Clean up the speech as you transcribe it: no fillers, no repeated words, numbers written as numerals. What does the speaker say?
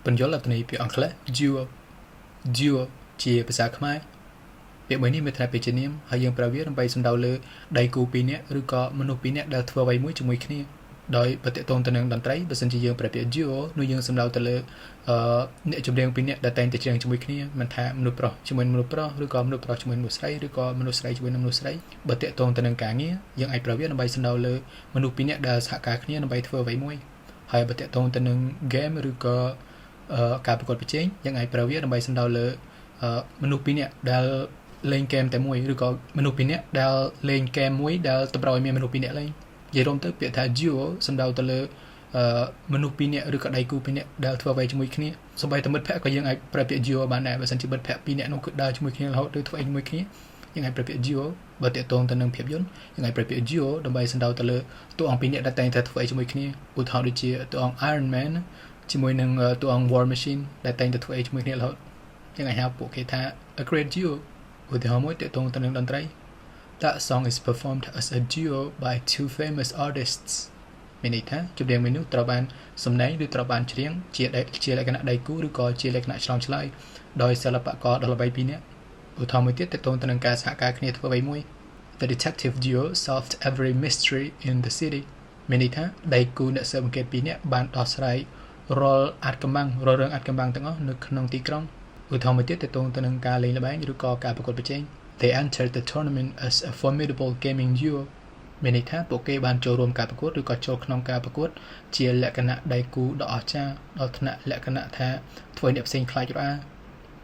បញ្យល់អត្ថន័យពាក្យអង់គ្លេស duo ជាភាសាខ្មែរពាក្យមួយនេះមានន័យថាពាក្យជានាមហើយយើងប្រើវាដើម្បីសំដៅលើដៃគូពីរនាក់ឬក៏មនុស្សពីរនាក់ដែលធ្វើអ្វីមួយជាមួយគ្នាដោយប្រតិទងទៅនឹងតន្ត្រីបើសិនជាយើងប្រើពាក្យ duo នោះយើងសំដៅទៅលើអ្នកចម្រៀងពីរនាក់ដែលតែងតែច្រៀងជាមួយគ្នាមិនថាមនុស្សប្រុសជាមួយមនុស្សប្រុសឬក៏មនុស្សប្រុសជាមួយមនុស្សស្រីឬក៏មនុស្សស្រីជាមួយនឹងមនុស្សស្រីបើទាក់ទងទៅនឹងការងារយើងអាចប្រើវាដើម្បីសំដៅលើមនុស្សពីរនាក់ដែលសហការគ្នាដើម្បីធ្វើអ្វីមួយហើយបើទាក់ទងទៅនឹង game ឬក៏ការប្រកួតប្រជែងយើងអាចប្រើវាដើម្បីសំដៅលើមនុស្សពីរនាក់ដែលលេងហ្គេមតែមួយឬក៏មនុស្សពីរនាក់ដែលលេងហ្គេមមួយដែលតម្រូវឲ្យមានមនុស្សពីរនាក់លេងនិយាយរួមទៅពាក្យថា duo សំដៅទៅលើមនុស្សពីរនាក់ឬក៏ដៃគូពីរនាក់ដែលធ្វើអ្វីជាមួយគ្នាសូម្បីតែមិត្តភក្តិក៏យើងអាចប្រើពាក្យ duo បានដែរបើសិនជាមិត្តភក្តិពីរនាក់នោះគឺដើរជាមួយគ្នារហូតឬធ្វើអីជាមួយគ្នាយើងអាចប្រើពាក្យ duo បើទាក់ទងទៅនឹងភាពយន្តយើងអាចប្រើពាក្យ duo ដើម្បីសំដៅទៅលើតួអង្គពីរនាក់ដែលតែងតែធ្វើអីជាមួយគ្នាឧទាហរណ៍ដូចជាតួអង្គ Iron Man ជាមួយនឹងតួអង្គ War Machine ដែលតែងតែធ្វើអីជាមួយគ្នារហូតយើងអាចហៅពួកគេថា a great duo ឧទាហរណ៍មួយទាក់ទងទៅនឹងតន្ត្រី That song is performed as a duo by two famous artists មានន័យថាចម្រៀងមួយនោះត្រូវបានសម្ដែងឬត្រូវបានច្រៀងជាលក្ខណៈដៃគូឬក៏ជាលក្ខណៈឆ្លងឆ្លើយដោយសិល្បករដ៏ល្បីពីរនាក់ឧទាហរណ៍មួយទៀតទាក់ទងទៅនឹងការសហការគ្នាធ្វើអ្វីមួយ The detective duo solved every mystery in the city មានន័យថាដៃគូអ្នកស៊ើបអង្កេតពីរនាក់បានដោះស្រាយរាល់រឿងអាថ៌កំបាំងទាំងអស់នៅក្នុងទីក្រុងឧទាហរណ៍មួយទៀតទាក់ទងទៅនឹងការលេងល្បែងឬក៏ការប្រកួតប្រជែង They entered the tournament as a formidable gaming duo មានន័យថាពួកគេបានចូលរួមការប្រកួតឬក៏ចូលក្នុងការប្រកួតជាលក្ខណៈដៃគូដ៏អស្ចារ្យដល់ថ្នាក់លក្ខណៈថាធ្វើអ្នកផ្សេងខ្លាចរអា